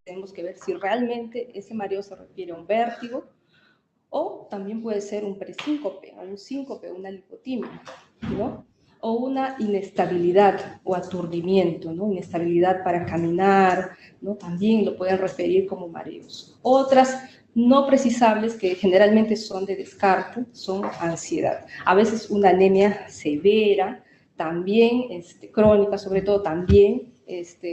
Tenemos que ver si realmente ese mareo se refiere a un vértigo o también puede ser un presíncope, un síncope, una lipotimia, ¿no? O una inestabilidad o aturdimiento, ¿no? Inestabilidad para caminar, ¿no? También lo pueden referir como mareos. Otras no precisables que generalmente son de descarte son ansiedad. A veces una anemia severa, también crónica, sobre todo también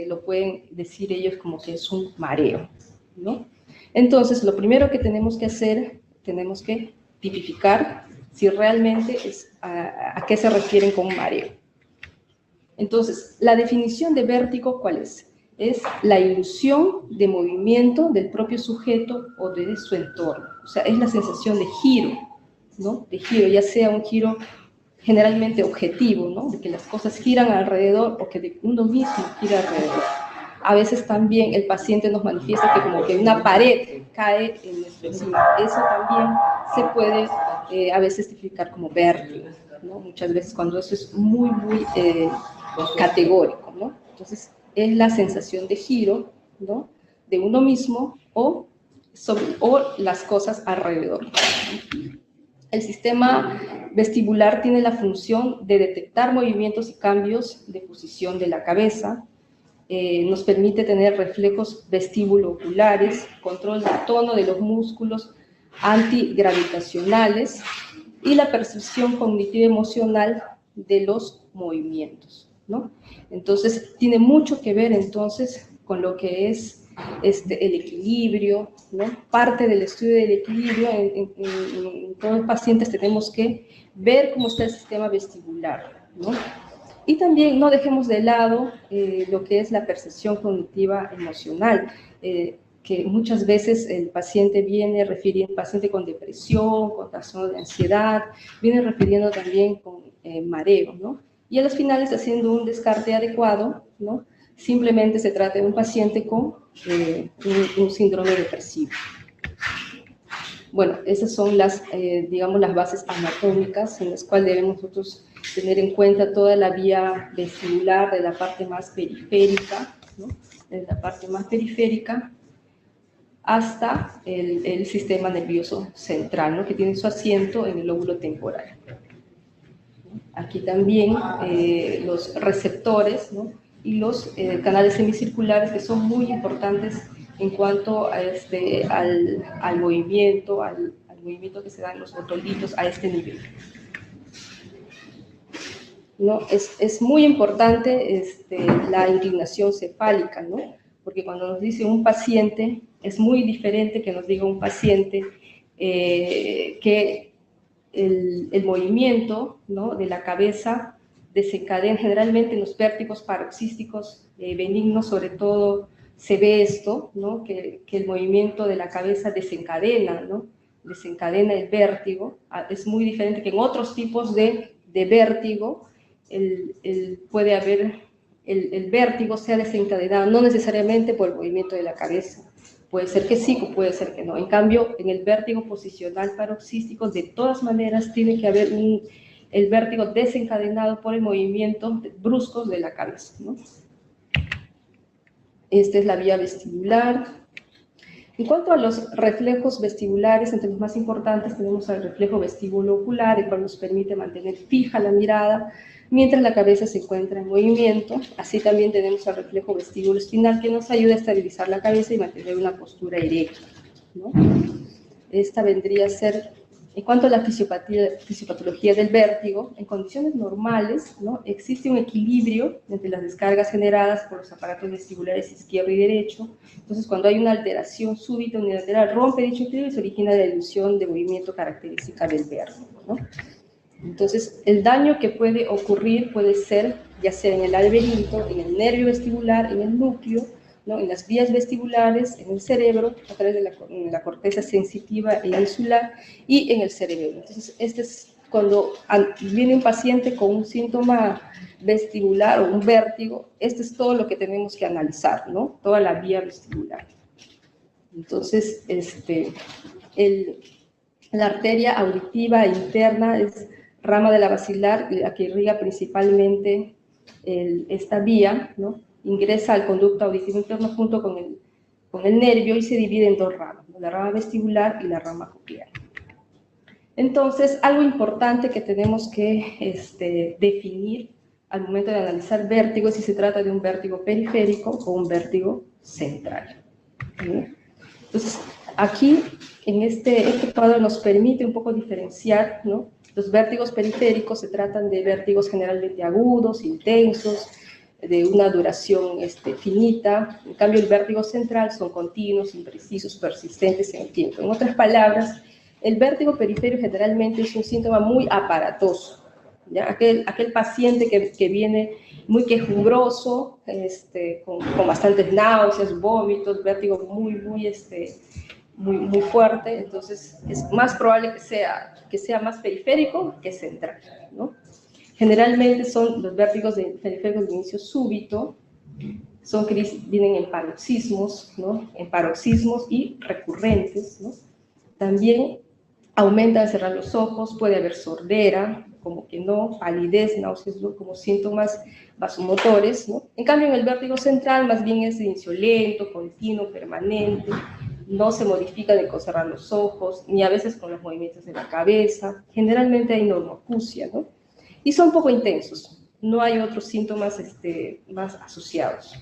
lo pueden decir ellos como que es un mareo, ¿no? Entonces, lo primero que tenemos que hacer, tenemos que tipificar si realmente es a qué se refieren con mareo. Entonces, la definición de vértigo, ¿cuál es? Es la ilusión de movimiento del propio sujeto o de su entorno. O sea, es la sensación de giro, ¿no? De giro, ya sea un giro generalmente objetivo, ¿no? De que las cosas giran alrededor o que de uno mismo gira alrededor. A veces también el paciente nos manifiesta que como que una pared cae en nuestro encima. Eso también se puede a veces tipificar como vértigo, ¿no? Muchas veces cuando eso es muy categórico, ¿no? Entonces, es la sensación de giro, ¿no? De uno mismo o las cosas alrededor. El sistema vestibular tiene la función de detectar movimientos y cambios de posición de la cabeza, nos permite tener reflejos vestíbulo-oculares, control del tono de los músculos antigravitacionales y la percepción cognitiva emocional de los movimientos, ¿no? Entonces, tiene mucho que ver entonces con lo que es el equilibrio, ¿no? Parte del estudio del equilibrio en todos los pacientes tenemos que ver cómo está el sistema vestibular, ¿no? Y también no dejemos de lado lo que es la percepción cognitiva emocional, que muchas veces el paciente viene refiriendo, paciente con depresión, con trastorno de ansiedad, viene refiriendo también con mareo, ¿no? Y a los finales, haciendo un descarte adecuado, ¿no? Simplemente se trata de un paciente con un síndrome depresivo. Bueno, esas son las, digamos, las bases anatómicas en las cuales debemos nosotros tener en cuenta toda la vía vestibular de la parte más periférica, ¿no? De la parte más periférica hasta el sistema nervioso central, ¿no? Que tiene su asiento en el lóbulo temporal. Aquí también los receptores, ¿no? Y los canales semicirculares, que son muy importantes en cuanto a al movimiento, al movimiento que se dan los otolitos a este nivel. ¿No? Es muy importante la inclinación cefálica, ¿no? Porque cuando nos dice un paciente, es muy diferente que nos diga un paciente que el movimiento, ¿no? De la cabeza desencadena, generalmente en los vértigos paroxísticos benignos, sobre todo, se ve esto, ¿no? Que el movimiento de la cabeza desencadena, ¿no? Desencadena el vértigo. Es muy diferente que en otros tipos de vértigo, puede haber el vértigo sea desencadenado, no necesariamente por el movimiento de la cabeza. Puede ser que sí, o puede ser que no. En cambio, en el vértigo posicional paroxístico, de todas maneras, tiene que haber el vértigo desencadenado por el movimiento bruscos de la cabeza, ¿no? Esta es la vía vestibular. En cuanto a los reflejos vestibulares, entre los más importantes tenemos el reflejo vestíbulo-ocular, el cual nos permite mantener fija la mirada mientras la cabeza se encuentra en movimiento. Así también tenemos el reflejo vestíbulo-espinal, que nos ayuda a estabilizar la cabeza y mantener una postura erecta, ¿no? Esta vendría a ser, en cuanto a la fisiopatología del vértigo, en condiciones normales, ¿no? Existe un equilibrio entre las descargas generadas por los aparatos vestibulares izquierdo y derecho. Entonces, cuando hay una alteración súbita unilateral, rompe dicho equilibrio y se origina la ilusión de movimiento característica del vértigo, ¿no? Entonces, el daño que puede ocurrir puede ser, ya sea en el laberinto, en el nervio vestibular, en el núcleo, ¿no? En las vías vestibulares, en el cerebro, a través de la corteza sensitiva e insular, y en el cerebelo. Entonces, este es cuando viene un paciente con un síntoma vestibular o un vértigo, este es todo lo que tenemos que analizar, ¿no? Toda la vía vestibular. Entonces, La arteria auditiva interna es rama de la basilar, la que irriga principalmente esta vía, ¿no? Ingresa al conducto auditivo interno junto con el nervio y se divide en dos ramas, ¿no? La rama vestibular y la rama coclear. Entonces, algo importante que tenemos que definir al momento de analizar vértigo es si se trata de un vértigo periférico o un vértigo central. Entonces, aquí, en este cuadro nos permite un poco diferenciar, ¿no? Los vértigos periféricos se tratan de vértigos generalmente agudos, intensos, de una duración finita. En cambio, el vértigo central son continuos, imprecisos, persistentes en el tiempo. En otras palabras, el vértigo periférico generalmente es un síntoma muy aparatoso, ¿ya? Aquel paciente que viene muy quejumbroso, con bastantes náuseas, vómitos, vértigo muy fuerte, entonces es más probable que sea más periférico que central, ¿no? Generalmente son los vértigos periféricos de inicio súbito, son que vienen en paroxismos, ¿no? En paroxismos y recurrentes, ¿no? También aumenta al cerrar los ojos, puede haber sordera, como que no, palidez, náuseas, ¿no? Como síntomas vasomotores, ¿no? En cambio, en el vértigo central más bien es de inicio lento, continuo, permanente, no se modifica ni con cerrar los ojos, ni a veces con los movimientos de la cabeza, generalmente hay normoacusia, ¿no? Y son poco intensos, no hay otros síntomas más asociados.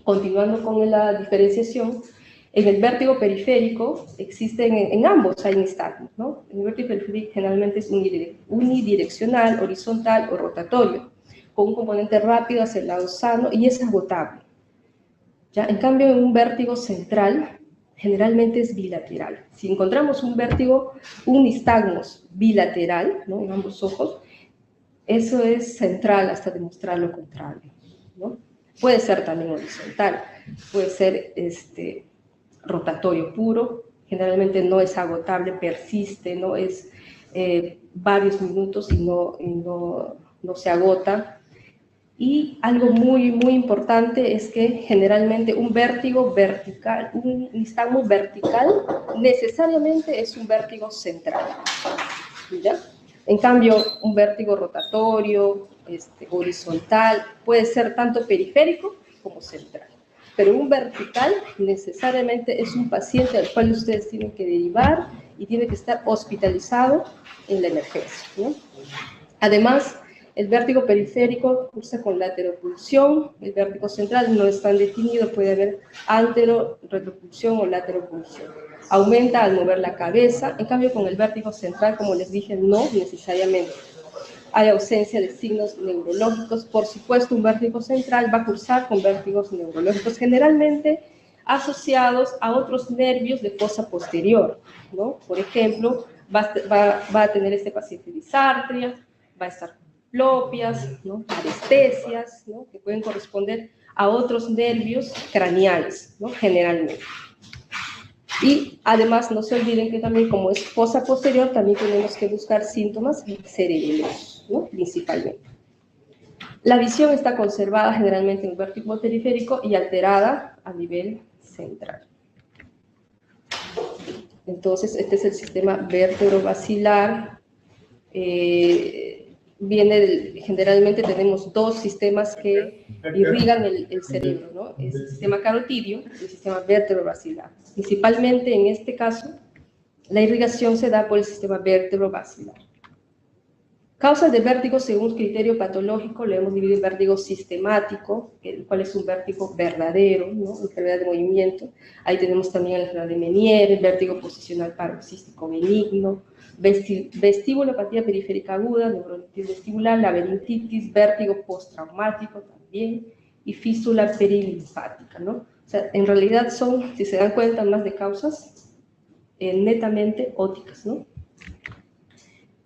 Continuando con la diferenciación, en el vértigo periférico existen en ambos hay nistagmos, ¿no? El vértigo periférico generalmente es unidireccional, horizontal o rotatorio, con un componente rápido hacia el lado sano y es agotable. ¿Ya? En cambio, en un vértigo central, generalmente es bilateral. Si encontramos un nistagmos bilateral, ¿no? En ambos ojos, eso es central hasta demostrar lo contrario, ¿no? Puede ser también horizontal, puede ser rotatorio puro, generalmente no es agotable, persiste, no es varios minutos y no se agota. Y algo muy importante es que generalmente un vértigo vertical, un nistagmo vertical, necesariamente es un vértigo central, ¿ya? En cambio, un vértigo rotatorio, horizontal, puede ser tanto periférico como central. Pero un vertical necesariamente es un paciente al cual ustedes tienen que derivar y tiene que estar hospitalizado en la emergencia, ¿no? Además, el vértigo periférico cursa con lateropulsión, el vértigo central no es tan definido, puede haber antero-retropulsión o lateropulsión. Aumenta al mover la cabeza, en cambio con el vértigo central, como les dije, no necesariamente. Hay ausencia de signos neurológicos. Por supuesto, un vértigo central va a cursar con vértigos neurológicos, generalmente asociados a otros nervios de fosa posterior, ¿no? Por ejemplo, va a tener este paciente disartria, va a estar plopias, ¿no? Parestesias, ¿no? Que pueden corresponder a otros nervios craneales, ¿no? Generalmente. Y además no se olviden que también como es fosa posterior, también tenemos que buscar síntomas cerebelosos, ¿no? Principalmente. La visión está conservada generalmente en el vértigo periférico y alterada a nivel central. Entonces, este es el sistema vértebro-basilar. Generalmente tenemos dos sistemas que irrigan el cerebro, ¿no? Es el sistema carotidio y el sistema vértebro-basilar. Principalmente en este caso, la irrigación se da por el sistema vértebro-basilar. Causas de vértigo según criterio patológico, lo hemos dividido en vértigo sistemático, el cual es un vértigo verdadero, ¿no? Enfermedad de movimiento. Ahí tenemos también la enfermedad de Meniere, el vértigo posicional paroxístico benigno, vestibulopatía periférica aguda, neuronitis vestibular, laberintitis, vértigo postraumático también, y fístula perilinfática, ¿no? O sea, en realidad son, si se dan cuenta, más de causas netamente óticas, ¿no?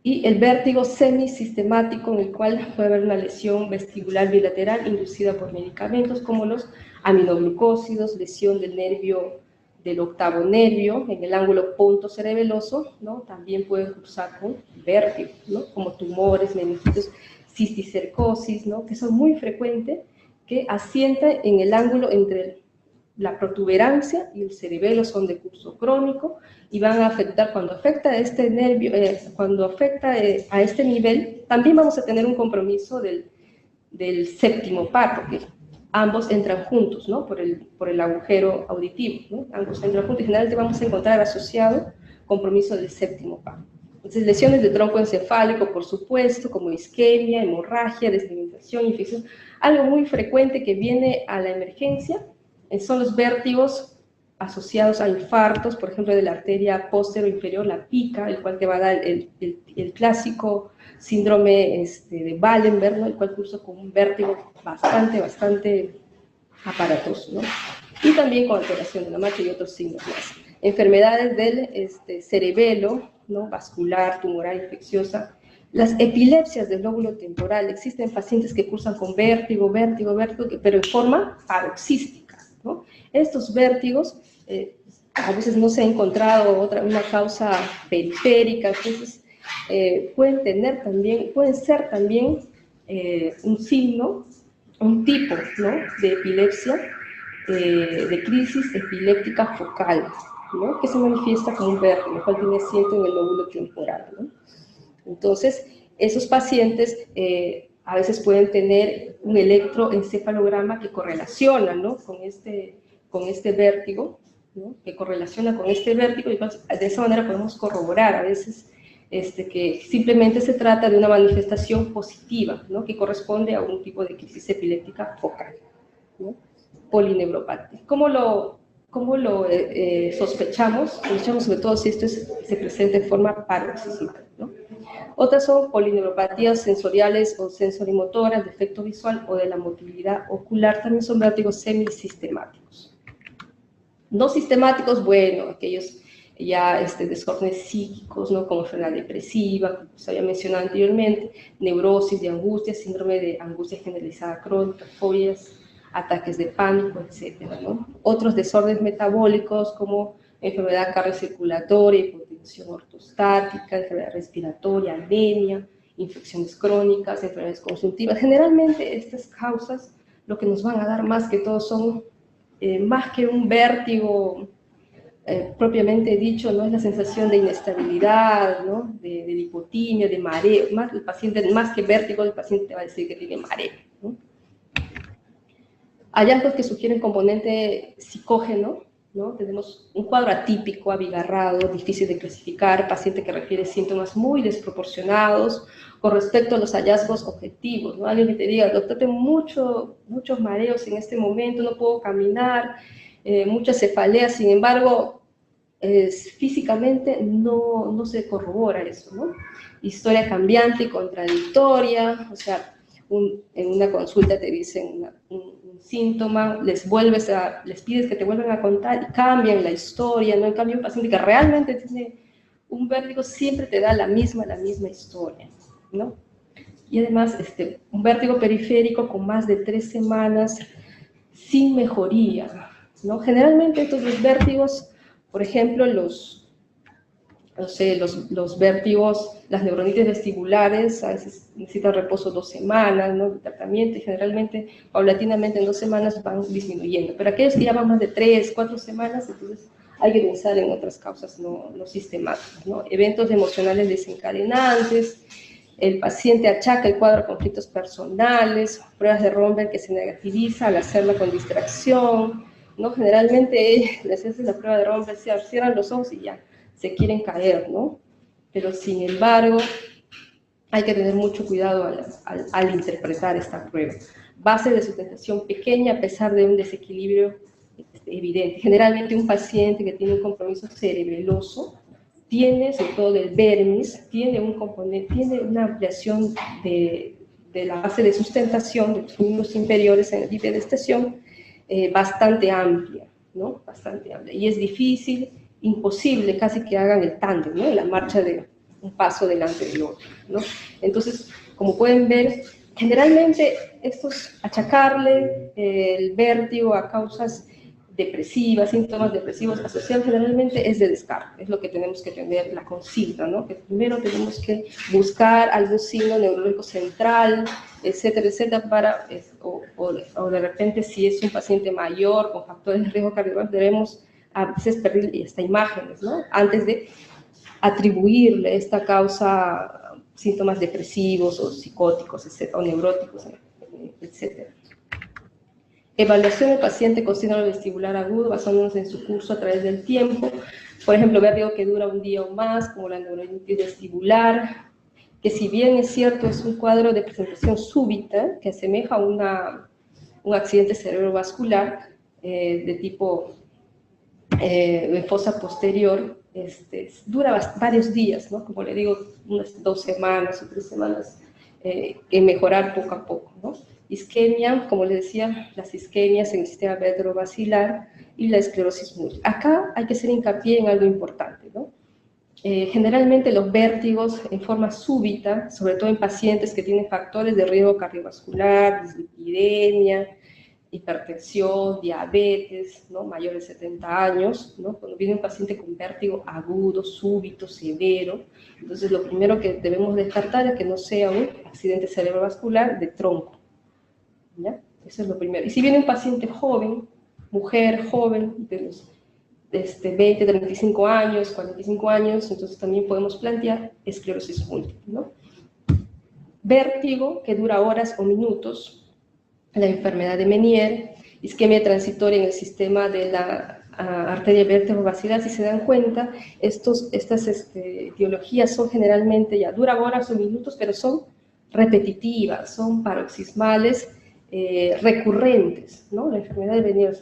Y el vértigo semisistemático, en el cual puede haber una lesión vestibular bilateral inducida por medicamentos como los aminoglucósidos, lesión del nervio, del octavo nervio, en el ángulo pontocerebeloso, ¿no? También pueden cursar con vértigo, ¿no? Como tumores, meningitis, cisticercosis, ¿no? Que son muy frecuentes, que asientan en el ángulo entre la protuberancia y el cerebelo son de curso crónico y van a afectar, cuando afecta a este nervio, a este nivel, también vamos a tener un compromiso del séptimo par, porque ambos entran juntos, ¿no? Por el agujero auditivo, ¿no? Ambos entran juntos y generalmente vamos a encontrar asociado compromiso del séptimo par. Entonces, lesiones de tronco encefálico, por supuesto, como isquemia, hemorragia, deshidratación, infección. Algo muy frecuente que viene a la emergencia son los vértigos asociados a infartos, por ejemplo, de la arteria posterior inferior, la pica, el cual te va a dar el clásico síndrome de Wallenberg, ¿no? El cual cursa con un vértigo bastante aparatoso, ¿no? Y también con alteración de la marcha y otros signos más. Enfermedades del cerebelo, ¿no? Vascular, tumoral, infecciosa. Las epilepsias del lóbulo temporal. Existen pacientes que cursan con vértigo, pero en forma paroxística, ¿no? Estos vértigos, a veces no se ha encontrado una causa periférica, entonces pueden ser también un signo, un tipo, ¿no? De epilepsia, de crisis epiléptica focal, ¿no? Que se manifiesta como un vértigo, el cual tiene asiento en el lóbulo temporal, ¿no? Entonces, esos pacientes a veces pueden tener un electroencefalograma que correlaciona, ¿no? con este vértigo, ¿no? Que correlaciona con este vértigo, y de esa manera podemos corroborar a veces que simplemente se trata de una manifestación positiva, ¿no? Que corresponde a un tipo de crisis epiléptica focal, ¿no? Polineuropatía. ¿Cómo lo sospechamos? Sospechamos sobre todo si esto se presenta en forma paroxística, ¿no? Otras son polineuropatías sensoriales o sensorimotoras, de efecto visual o de la motilidad ocular. También son vértigos semisistemáticos. No sistemáticos, bueno, aquellos ya desórdenes psíquicos, ¿no? Como enfermedad depresiva, como se había mencionado anteriormente, neurosis de angustia, síndrome de angustia generalizada crónica, fobias, ataques de pánico, etcétera, ¿no? Otros desórdenes metabólicos como enfermedad cardiocirculatoria, hipotensión ortostática, enfermedad respiratoria, anemia, infecciones crónicas, enfermedades consultivas. Generalmente estas causas lo que nos van a dar más que todo son, más que un vértigo propiamente dicho, no es la sensación de inestabilidad, ¿no? de hipotimia, de mareo. El paciente, más que vértigo, el paciente te va a decir que tiene mareo, ¿no? Hallazgos que sugieren componente psicógeno, ¿no? Tenemos un cuadro atípico, abigarrado, difícil de clasificar, paciente que refiere síntomas muy desproporcionados con respecto a los hallazgos objetivos, ¿no? Alguien que te diga, doctor, tengo muchos mareos en este momento, no puedo caminar, muchas cefaleas, sin embargo, físicamente no se corrobora eso, ¿no? Historia cambiante y contradictoria, o sea, en una consulta te dicen un síntoma, les pides que te vuelvan a contar y cambian la historia, ¿no? En cambio, un paciente que realmente tiene un vértigo siempre te da la misma historia, ¿no? Y además, un vértigo periférico con más de 3 semanas sin mejoría, ¿no? Generalmente estos dos vértigos, por ejemplo, los vértigos, las neuronitis vestibulares, a veces necesitan reposo 2 semanas, ¿no? De tratamiento, y generalmente, paulatinamente, en 2 semanas van disminuyendo. Pero aquellos que ya van más de 3, 4 semanas, entonces hay que pensar en otras causas no sistemáticas, ¿no? Eventos emocionales desencadenantes, el paciente achaca el cuadro a conflictos personales, pruebas de Romberg que se negativiza al hacerla con distracción, ¿no? Generalmente les haces la prueba de Romberg, cierran los ojos y ya se quieren caer, ¿no? Pero sin embargo, hay que tener mucho cuidado al interpretar esta prueba. Base de sustentación pequeña a pesar de un desequilibrio evidente. Generalmente un paciente que tiene un compromiso cerebeloso tiene, sobre todo del vermis, tiene una ampliación de la base de sustentación de los miembros inferiores en el límite de estación bastante amplia, ¿no? Bastante amplia. Y es difícil, imposible casi que hagan el tándem, ¿no? La marcha de un paso delante del otro, ¿no? Entonces, como pueden ver, generalmente achacarle el vértigo a causas depresiva, síntomas depresivos asociados generalmente es de descarte, es lo que tenemos que tener la consigna, ¿no? Que primero tenemos que buscar algún signo neurológico central, etcétera, etcétera, para, o de repente si es un paciente mayor con factores de riesgo cardiovascular, debemos a veces pedir esta imágenes, ¿no? Antes de atribuirle esta causa síntomas depresivos o psicóticos, etcétera, o neuróticos, etcétera. Evaluación del paciente con síndrome vestibular agudo basándonos en su curso a través del tiempo. Por ejemplo, vértigo que dura un día o más, como la neuronitis vestibular, que si bien es cierto es un cuadro de presentación súbita que asemeja a un accidente cerebrovascular de tipo de fosa posterior, dura varios días, ¿no? Como le digo, unas 2 semanas o 3 semanas, en mejorar poco a poco, ¿no? Isquemia, como les decía, las isquemias en el sistema vertebrovascular y la esclerosis múltiple. Acá hay que hacer hincapié en algo importante, ¿no? Generalmente los vértigos en forma súbita, sobre todo en pacientes que tienen factores de riesgo cardiovascular, dislipidemia, hipertensión, diabetes, ¿no? Mayor de 70 años, ¿no? Cuando viene un paciente con vértigo agudo, súbito, severo, entonces lo primero que debemos descartar es que no sea un accidente cerebrovascular de tronco, ¿ya? Eso es lo primero. Y si viene un paciente joven, mujer joven, de los 20, 35 años, 45 años, entonces también podemos plantear esclerosis múltiple, ¿no? Vértigo que dura horas o minutos, la enfermedad de Meniere, isquemia transitoria en el sistema de la arteria vertebrovascular. Si se dan cuenta, estas etiologías son generalmente, ya duran horas o minutos, pero son repetitivas, son paroxismales, recurrentes, ¿no? La enfermedad de Meniere,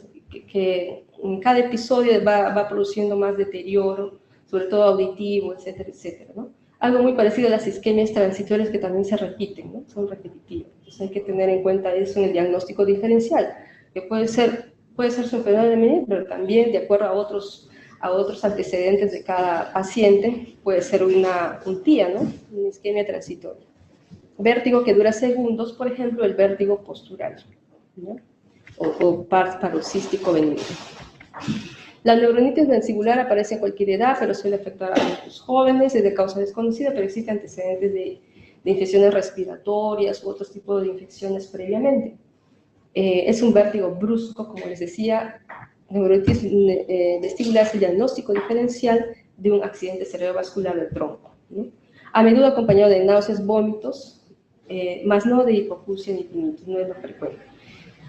que en cada episodio va produciendo más deterioro, sobre todo auditivo, etcétera, etcétera, ¿no? Algo muy parecido a las isquemias transitorias que también se repiten, ¿no? Son repetitivas. Entonces hay que tener en cuenta eso en el diagnóstico diferencial, que puede ser su enfermedad de Meniere, pero también de acuerdo a otros antecedentes de cada paciente, puede ser un TIA, ¿no? Una isquemia transitoria. Vértigo que dura segundos, por ejemplo, el vértigo postural, ¿no? O paroxístico benigno. La neuronitis vestibular aparece en cualquier edad, pero suele afectar a adultos jóvenes, es de causa desconocida, pero existen antecedentes de infecciones respiratorias u otros tipos de infecciones previamente. Es un vértigo brusco, como les decía. Neuronitis vestibular es el diagnóstico diferencial de un accidente cerebrovascular del tronco, ¿no? A menudo acompañado de náuseas, vómitos, más no de hipoacusia ni tinnitus, no es lo frecuente.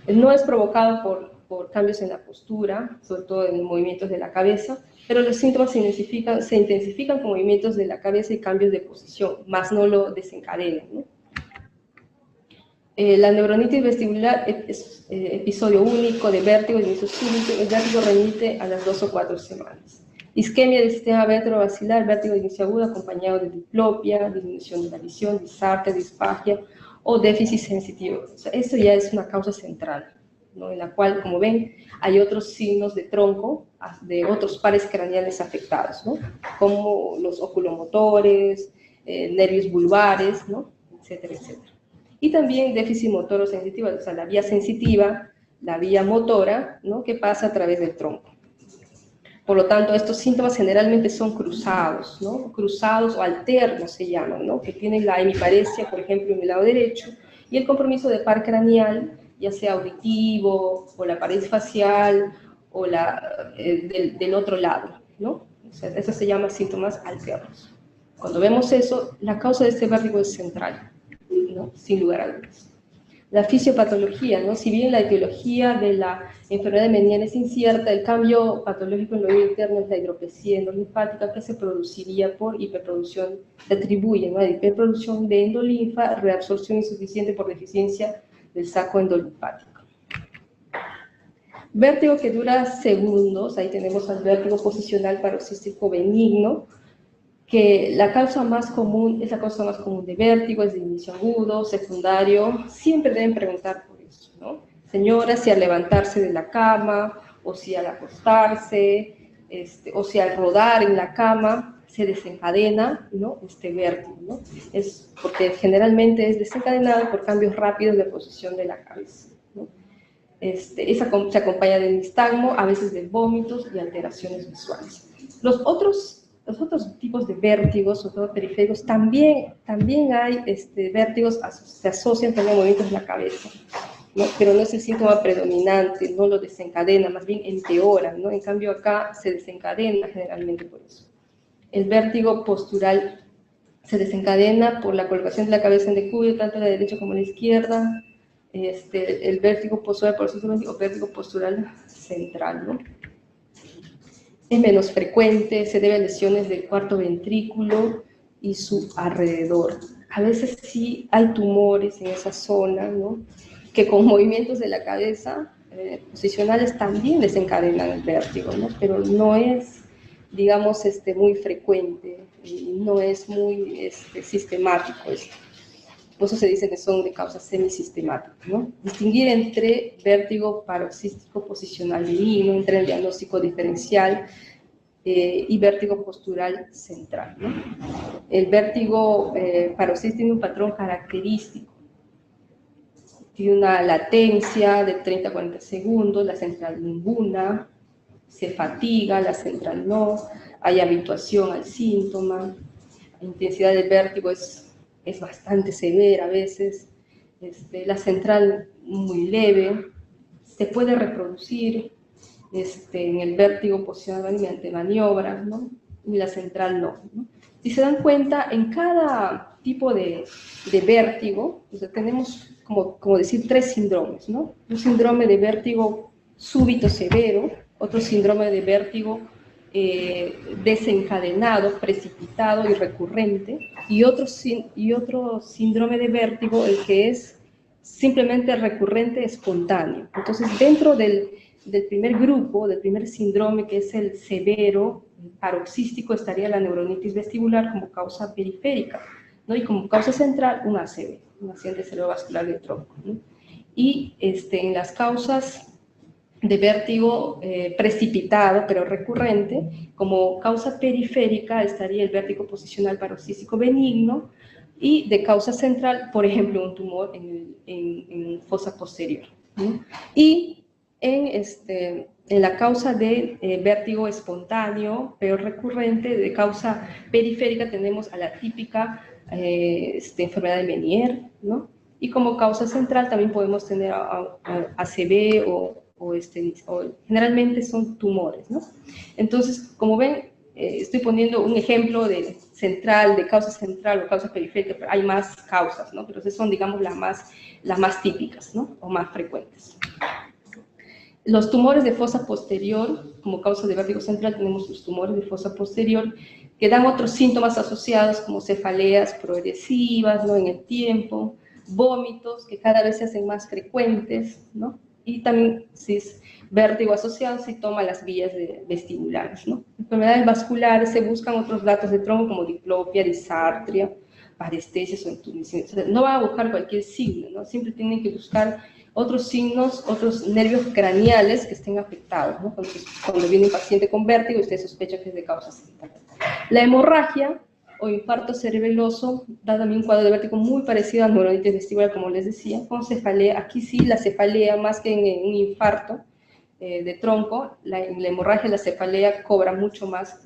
No es provocado por cambios en la postura, sobre todo en movimientos de la cabeza, pero los síntomas se intensifican con movimientos de la cabeza y cambios de posición, más no lo desencadenan, ¿no? La neuronitis vestibular es episodio único de vértigo, de inicio súbito. El vértigo remite a las 2 o 4 semanas. Isquemia del sistema vertebrovascular, vértigo de inicio agudo acompañado de diplopia, disminución de la visión, disartria, disfagia o déficit sensitivo. O sea, esto ya es una causa central, ¿no? En la cual, como ven, hay otros signos de tronco de otros pares craneales afectados, ¿no? Como los oculomotores, nervios vulvares, ¿no? Etcétera, etcétera. Y también déficit motor o sensitivo, o sea, la vía sensitiva, la vía motora, ¿no? Que pasa a través del tronco. Por lo tanto, estos síntomas generalmente son cruzados, ¿no? Cruzados o alternos se llaman, ¿no? Que tienen la hemiparesia, por ejemplo, en el lado derecho, y el compromiso de par craneal, ya sea auditivo, o la pared facial, o del otro lado, ¿no? O sea, eso se llama síntomas alternos. Cuando vemos eso, la causa de este vértigo es central, ¿no? Sin lugar a dudas. La fisiopatología, ¿no? Si bien la etiología de la enfermedad de Meniere es incierta, el cambio patológico en lo interno es la hidropesía endolinfática que se produciría por hiperproducción, se atribuye, ¿no? A hiperproducción de endolinfa, reabsorción insuficiente por deficiencia del saco endolinfático. Vértigo que dura segundos, ahí tenemos al vértigo posicional paroxístico benigno, que la causa más común, es la causa más común de vértigo, es de inicio agudo, secundario. Siempre deben preguntar por eso, ¿no? Señora, si al levantarse de la cama, o si al acostarse, o si al rodar en la cama se desencadena, ¿no? Este vértigo, ¿no? Es porque generalmente es desencadenado por cambios rápidos de posición de la cabeza, ¿no? se acompaña de nistagmo, a veces de vómitos y alteraciones visuales. Los otros tipos de vértigos, sobre todo periféricos, también hay vértigos, se asocian también a movimientos de la cabeza, ¿no? Pero no es el síntoma predominante, no lo desencadena, más bien empeora, ¿no? En cambio acá se desencadena generalmente por eso. El vértigo postural se desencadena por la colocación de la cabeza en decúbito, tanto a la derecha como a la izquierda. El vértigo postural, por eso se llama vértigo postural central, ¿no? Es menos frecuente, se debe a lesiones del cuarto ventrículo y su alrededor. A veces sí hay tumores en esa zona, ¿no? Que con movimientos de la cabeza posicionales también desencadenan el vértigo, ¿no? Pero no es, digamos, muy frecuente y no es muy sistemático esto. Por eso se dice que son de causa semisistemática, ¿no? Distinguir entre vértigo paroxístico posicional benigno, entre el diagnóstico diferencial y vértigo postural central, ¿no? El vértigo paroxístico tiene un patrón característico. Tiene una latencia de 30 a 40 segundos, la central ninguna, se fatiga, la central no, hay habituación al síntoma, la intensidad del vértigo es bastante severa a veces, la central muy leve, se puede reproducir en el vértigo posicional mediante maniobras, ¿no? Y la central no, ¿no? Si se dan cuenta, en cada tipo de vértigo, o sea, tenemos como decir 3 síndromes, ¿no? Un síndrome de vértigo súbito severo, otro síndrome de vértigo desencadenado, precipitado y recurrente, y otro síndrome de vértigo, el que es simplemente recurrente espontáneo. Entonces, dentro del primer grupo, del primer síndrome, que es el severo, paroxístico, estaría la neuronitis vestibular como causa periférica, ¿no? Y como causa central, un ACV, un accidente cerebrovascular de tronco, ¿no? Y en las causas de vértigo precipitado, pero recurrente, como causa periférica estaría el vértigo posicional paroxístico benigno, y de causa central, por ejemplo, un tumor en fosa posterior, ¿no? Y en la causa de vértigo espontáneo, pero recurrente, de causa periférica, tenemos a la típica enfermedad de Meniere, ¿no? Y como causa central también podemos tener ACV o generalmente son tumores, ¿no? Entonces, como ven, estoy poniendo un ejemplo de central, de causa central o causa periférica, pero hay más causas, ¿no? Pero esas son, digamos, las más típicas, ¿no? O más frecuentes. Los tumores de fosa posterior, como causa de vértigo central, tenemos los tumores de fosa posterior, que dan otros síntomas asociados como cefaleas progresivas, ¿no? En el tiempo, vómitos que cada vez se hacen más frecuentes, ¿no? Y también, si es vértigo asociado, se toma las vías vestibulares, ¿no? Enfermedades vasculares, se buscan otros datos de tronco como diplopia, disartria, parestesias o entumecimientos. O sea, no van a buscar cualquier signo, ¿no? Siempre tienen que buscar otros signos, otros nervios craneales que estén afectados, ¿no? Cuando viene un paciente con vértigo, usted sospecha que es de causa central. La hemorragia o infarto cerebeloso da también un cuadro de vértigo muy parecido a neuronitis vestibular, como les decía, con cefalea. Aquí sí, la cefalea, más que en un infarto de tronco, la hemorragia, la cefalea cobra mucho más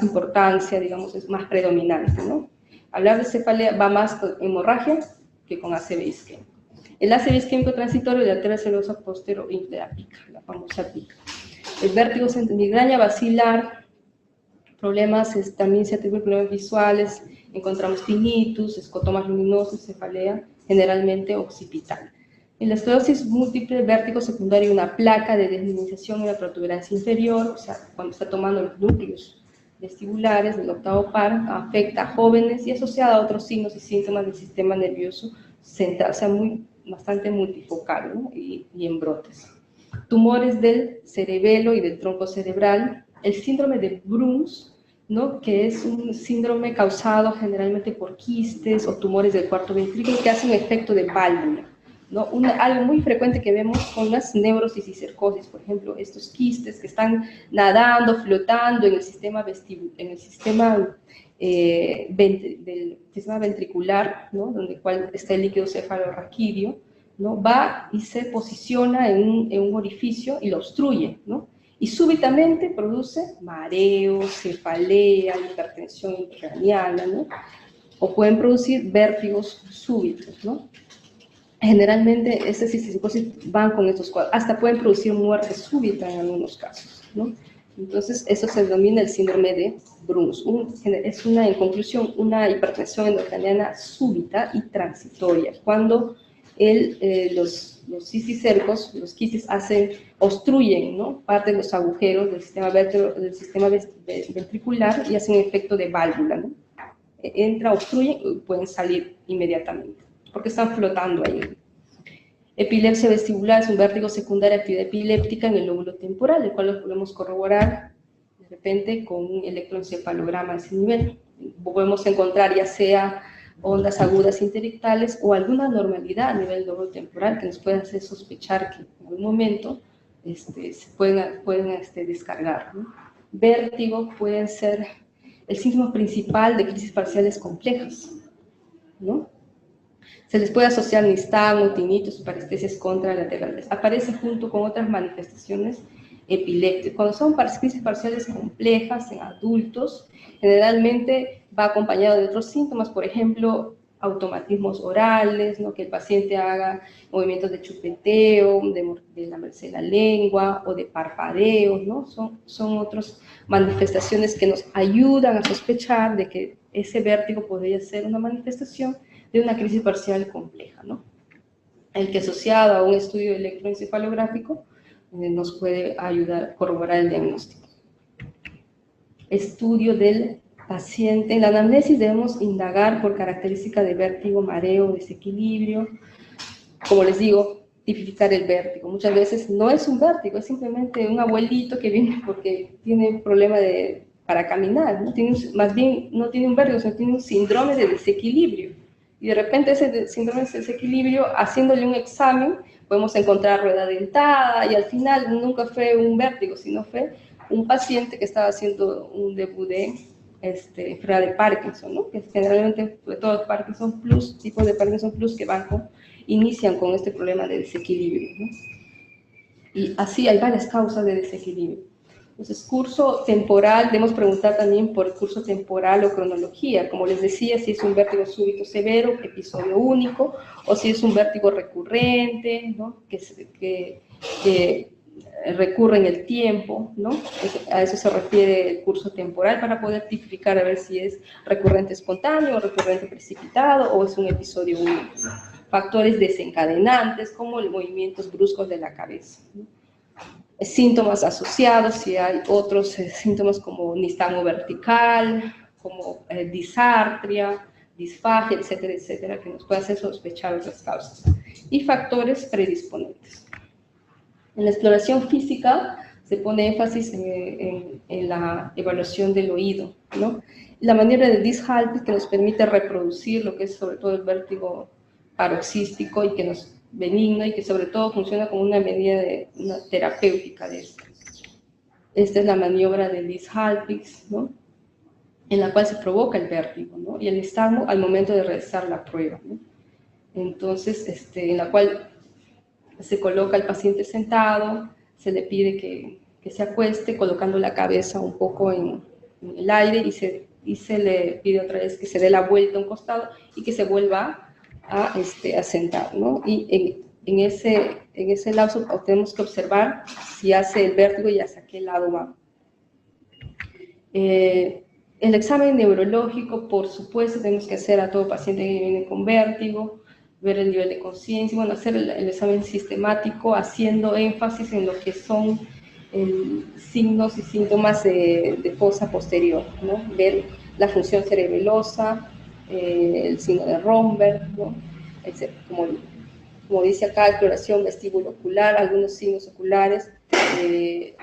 importancia, digamos, es más predominante, ¿no? Hablar de cefalea va más con hemorragia que con ACV isquémico. El ACV isquémico transitorio de arteria cerebrosa posterior de la pica, la famosa pica. El vértigo migraña vacilar, problemas, también se atribuyen problemas visuales, encontramos tinnitus, escotomas luminosos, cefalea, generalmente occipital. En la esclerosis múltiple, vértigo secundario, una placa de desminimización en la protuberancia inferior, o sea, cuando está tomando los núcleos vestibulares del octavo par, afecta a jóvenes y asociada a otros signos y síntomas del sistema nervioso central, o sea, bastante multifocal, ¿no? y en brotes. Tumores del cerebelo y del tronco cerebral, el síndrome de Bruns, ¿no? Que es un síndrome causado generalmente por quistes o tumores del cuarto ventrículo que hacen efecto de válvula, ¿no? Algo muy frecuente que vemos con las neurosis y cercosis, por ejemplo, estos quistes que están nadando, flotando en el sistema del sistema ventricular, ¿no? Donde está el líquido cefalorraquídeo, ¿no? Va y se posiciona en un orificio y lo obstruye, ¿no? Y súbitamente produce mareo, cefalea, hipertensión intracraniana, ¿no? O pueden producir vértigos súbitos, ¿no? Generalmente estas cisticercosis van con estos cuadros, hasta pueden producir muerte súbita en algunos casos, ¿no? Entonces, eso se denomina el síndrome de Bruns. Es en conclusión, una hipertensión endocraniana súbita y transitoria, cuando los cisticercos, los quistes, obstruyen, ¿no?, parte de los agujeros del sistema ventricular y hacen un efecto de válvula, ¿no? Entra, obstruyen y pueden salir inmediatamente, porque están flotando ahí. Epilepsia vestibular es un vértigo secundario de actividad epiléptica en el lóbulo temporal, el cual lo podemos corroborar de repente con un electroencefalograma a ese nivel. Podemos encontrar ya sea ondas agudas interectales o alguna normalidad a nivel lóbulo temporal que nos pueda hacer sospechar que en algún momento se pueden descargar, ¿no? Vértigo pueden ser el síntoma principal de crisis parciales complejas, ¿no? Se les puede asociar nistagmo, tinnitus, parestesias contralaterales. Aparece junto con otras manifestaciones epilépticas. Cuando son crisis parciales complejas en adultos, generalmente va acompañado de otros síntomas, por ejemplo, automatismos orales, ¿no?, que el paciente haga movimientos de chupeteo, de lamerse la lengua o de parpadeo, ¿no? Son otras manifestaciones que nos ayudan a sospechar de que ese vértigo podría ser una manifestación de una crisis parcial compleja, ¿no? El que asociado a un estudio electroencefalográfico nos puede ayudar a corroborar el diagnóstico. Estudio del paciente. En la anamnesis debemos indagar por característica de vértigo, mareo, desequilibrio. Como les digo, tipificar el vértigo. Muchas veces no es un vértigo, es simplemente un abuelito que viene porque tiene problema para caminar, ¿no? Más bien no tiene un vértigo, sino tiene un síndrome de desequilibrio. Y de repente ese síndrome de desequilibrio, haciéndole un examen, podemos encontrar rueda dentada y al final nunca fue un vértigo, sino fue un paciente que estaba haciendo un debut de enfermedad de Parkinson, ¿no? Que generalmente, sobre todo Parkinson Plus, tipos de Parkinson Plus que inician con este problema de desequilibrio, ¿no? Y así hay varias causas de desequilibrio. Entonces, curso temporal, debemos preguntar también por curso temporal o cronología. Como les decía, si es un vértigo súbito severo, episodio único, o si es un vértigo recurrente, ¿no?, que recurre en el tiempo, ¿no? A eso se refiere el curso temporal, para poder tipificar a ver si es recurrente espontáneo o recurrente precipitado o es un episodio único, ¿no? Factores desencadenantes como los movimientos bruscos de la cabeza, ¿no? Síntomas asociados, si hay otros síntomas como nistagmo vertical, como disartria, disfagia, etcétera, etcétera, que nos puede hacer sospechar otras causas. Y factores predisponentes. En la exploración física se pone énfasis en la evaluación del oído, ¿no? La maniobra de Diels-Halpich, que nos permite reproducir lo que es sobre todo el vértigo paroxístico y que nos benigno y que sobre todo funciona como una medida terapéutica de esto. Esta es la maniobra de Diels-Halpich, ¿no?, en la cual se provoca el vértigo, ¿no?, y el nistagmo al momento de realizar la prueba, ¿no? Entonces, en la cual se coloca al paciente sentado, se le pide que se acueste colocando la cabeza un poco en el aire y se le pide otra vez que se dé la vuelta a un costado y que se vuelva a sentar, ¿no? Y en ese lapso tenemos que observar si hace el vértigo y hacia qué lado va. El examen neurológico, por supuesto, tenemos que hacer a todo paciente que viene con vértigo, ver el nivel de conciencia, bueno, hacer el examen sistemático haciendo énfasis en lo que son signos y síntomas de fosa posterior, ¿no? Ver la función cerebelosa, el signo de Romberg, ¿no?, etc. Como dice acá, exploración vestíbulo-ocular, algunos signos oculares,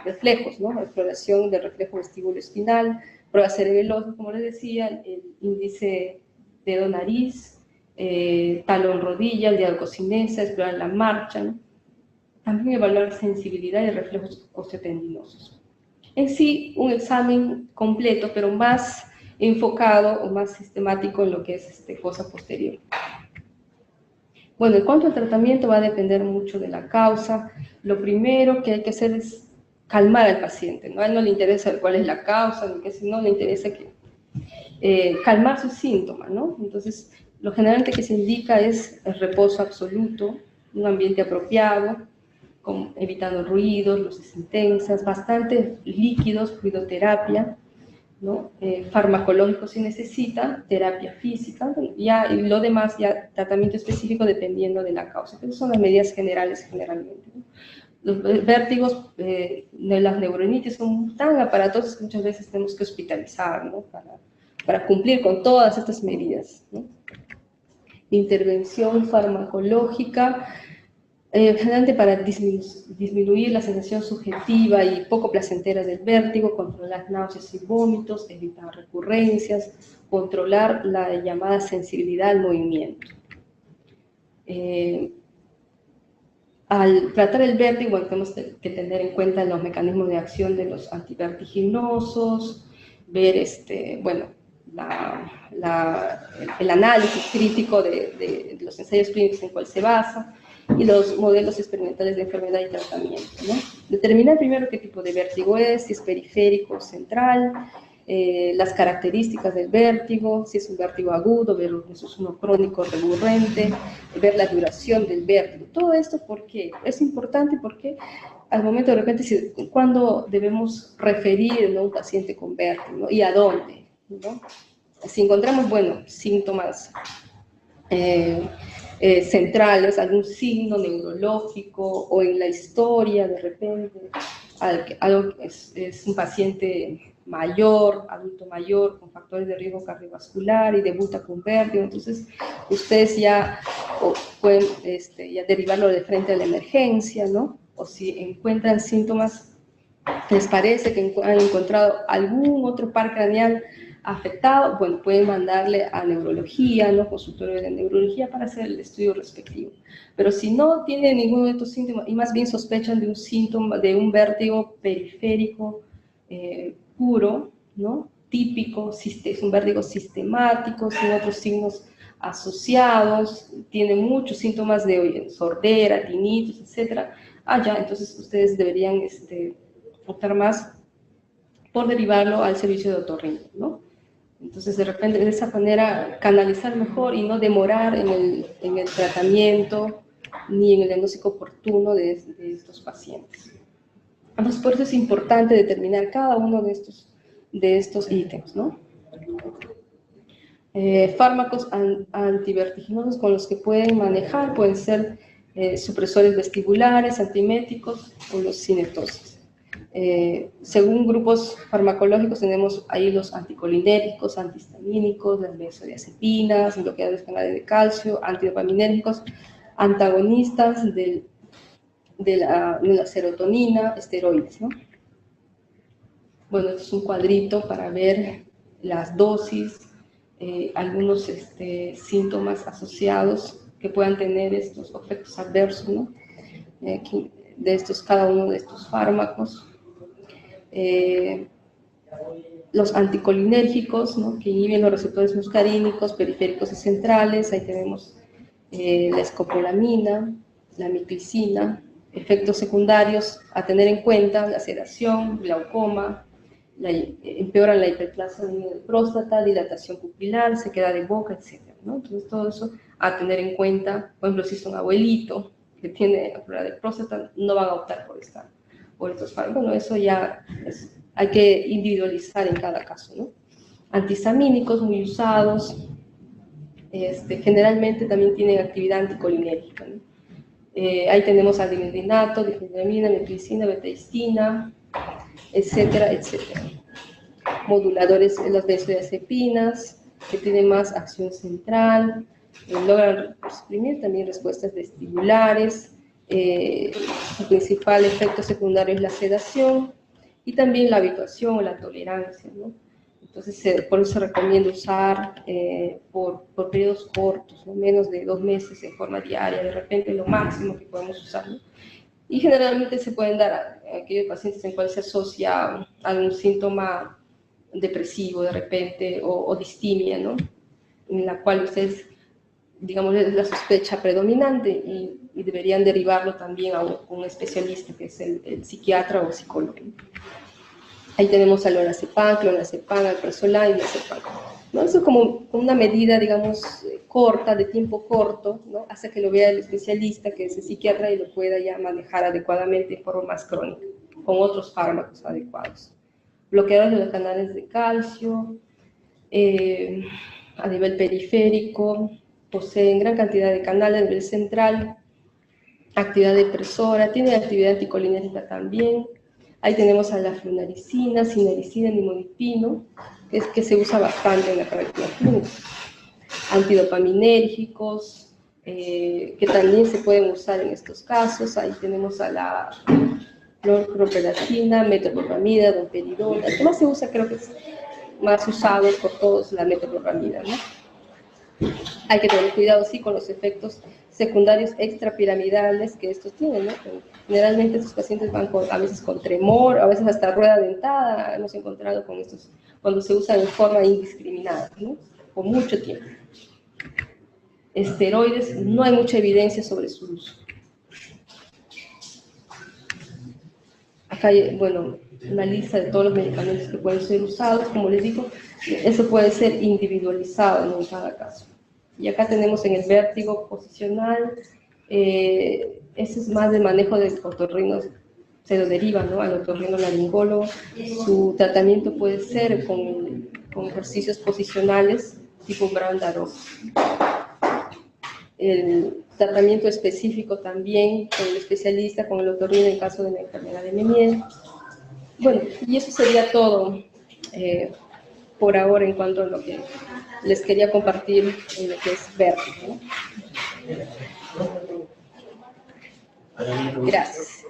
reflejos, ¿no?, exploración del reflejo vestíbulo-espinal, prueba cerebelosa, como les decía, el índice dedo-nariz, talón-rodilla, el diadococinesa, explorar la marcha, ¿no? También evaluar sensibilidad y reflejos osteotendinosos. En sí, un examen completo, pero más enfocado o más sistemático en lo que es fosa posterior. Bueno, en cuanto al tratamiento va a depender mucho de la causa. Lo primero que hay que hacer es calmar al paciente, ¿no? A él no le interesa cuál es la causa, ni qué, sino le interesa calmar sus síntomas, ¿no? Entonces, lo generalmente que se indica es el reposo absoluto, un ambiente apropiado, evitando ruidos, luces intensas, bastante líquidos, fluidoterapia, ¿no? Farmacológico si necesita, terapia física, ya, y lo demás ya tratamiento específico dependiendo de la causa. Esas son las medidas generales generalmente, ¿no? Los vértigos de las neuronitis son tan aparatosos que muchas veces tenemos que hospitalizar, ¿no? Para cumplir con todas estas medidas, ¿no? Intervención farmacológica, generalmente para disminuir la sensación subjetiva y poco placentera del vértigo, controlar náuseas y vómitos, evitar recurrencias, controlar la llamada sensibilidad al movimiento. Al tratar el vértigo, bueno, tenemos que tener en cuenta los mecanismos de acción de los antivertiginosos, ver bueno, el análisis crítico de los ensayos clínicos en cuál se basa, y los modelos experimentales de enfermedad y tratamiento, ¿no? Determinar primero qué tipo de vértigo es, si es periférico o central, las características del vértigo, si es un vértigo agudo, ver si es uno crónico recurrente, ver la duración del vértigo. Todo esto, ¿por qué? Es importante porque al momento de repente, cuando debemos referir, ¿no?, a un paciente con vértigo, ¿no?, y a dónde, ¿no? Si encontramos, bueno, síntomas centrales, algún signo neurológico o en la historia, de repente, algo que es un paciente mayor, adulto mayor, con factores de riesgo cardiovascular y debuta con vértigo, entonces ustedes ya pueden ya derivarlo de frente a la emergencia, ¿no? O si encuentran síntomas, les parece que han encontrado algún otro par craneal afectado, bueno, pueden mandarle a neurología, ¿no?, consultorio de neurología para hacer el estudio respectivo. Pero si no tiene ninguno de estos síntomas y más bien sospechan de un síntoma, de un vértigo periférico puro, ¿no?, típico, es un vértigo sistemático, sin otros signos asociados, tiene muchos síntomas de sordera, tinnitus, etc. Ya, entonces ustedes deberían optar más por derivarlo al servicio de otorrino, ¿no? Entonces, de repente, de esa manera, canalizar mejor y no demorar en el tratamiento ni en el diagnóstico oportuno de estos pacientes. Entonces, por eso es importante determinar cada uno de estos ítems, ¿no? Fármacos antivertiginosos con los que pueden manejar pueden ser supresores vestibulares, antieméticos o los cinetosis. Según grupos farmacológicos tenemos ahí los anticolinérgicos, antihistamínicos, las benzodiazepinas, bloqueadores canales de calcio, antidopaminérgicos, antagonistas de la serotonina, esteroides, ¿no? Bueno, este es un cuadrito para ver las dosis, algunos síntomas asociados que puedan tener estos efectos adversos, ¿no?, cada uno de estos fármacos. Los anticolinérgicos, ¿no?, que inhiben los receptores muscarínicos, periféricos y centrales. Ahí tenemos la escopolamina, la miclicina. Efectos secundarios a tener en cuenta: la sedación, glaucoma, empeoran la hiperplasia de próstata, dilatación pupilar, sequedad de boca, etc., ¿no? Entonces, todo eso a tener en cuenta. Por ejemplo, si es un abuelito que tiene problema de próstata, no van a optar por estos fármacos. Bueno, eso ya hay que individualizar en cada caso, ¿no? Antihistamínicos muy usados, generalmente también tienen actividad anticolinérgica, ¿no? Ahí tenemos adimidinato, difenidramina, meclicina, betahistina, etcétera, etcétera. Moduladores de las benzodiazepinas, que tienen más acción central, logran suprimir también respuestas vestibulares. Su principal efecto secundario es la sedación y también la habituación o la tolerancia, ¿no? Entonces, por eso se recomienda usar por periodos cortos, ¿no?, menos de 2 meses en forma diaria, de repente lo máximo que podemos usar, ¿no? Y generalmente se pueden dar a aquellos pacientes en cuales se asocia algún síntoma depresivo de repente o distimia, ¿no?, en la cual ustedes digamos, es la sospecha predominante y deberían derivarlo también a un especialista, que es el psiquiatra o psicólogo. Ahí tenemos al lorazepam, clonazepam, alprazolam y diazepam, ¿no? Eso es como una medida, digamos, corta, de tiempo corto, ¿no? Hasta que lo vea el especialista, que es el psiquiatra, y lo pueda ya manejar adecuadamente de forma más crónica, con otros fármacos adecuados. Bloqueadores de los canales de calcio, a nivel periférico, poseen gran cantidad de canales a nivel central, actividad depresora, tiene actividad anticolinérgica también. Ahí tenemos a la flunarizina, sinaricina, nimodipino, que se usa bastante en la práctica clínica. Antidopaminérgicos, que también se pueden usar en estos casos. Ahí tenemos a la clorpromazina, metoclopramida, domperidona. El que más se usa, creo que es más usado por todos, la metoclopramida, ¿no? Hay que tener cuidado, sí, con los efectos secundarios extrapiramidales que estos tienen, ¿no? Generalmente estos pacientes van a veces con tremor, a veces hasta rueda dentada. Hemos encontrado con estos cuando se usan de forma indiscriminada, ¿no? Por mucho tiempo. Esteroides, no hay mucha evidencia sobre su uso. Acá hay, bueno, una lista de todos los medicamentos que pueden ser usados. Como les digo, eso puede ser individualizado en cada caso. Y acá tenemos en el vértigo posicional, ese es más de manejo del otorrino, se lo deriva, ¿no?, al otorrinolaringólogo. Su tratamiento puede ser con ejercicios posicionales tipo Brown-Darrow. El tratamiento específico también con el especialista, con el otorrino en caso de la enfermedad de Meniere. Bueno, y eso sería todo por ahora en cuanto a lo que les quería compartir en lo que es vértigo, ¿no? Gracias.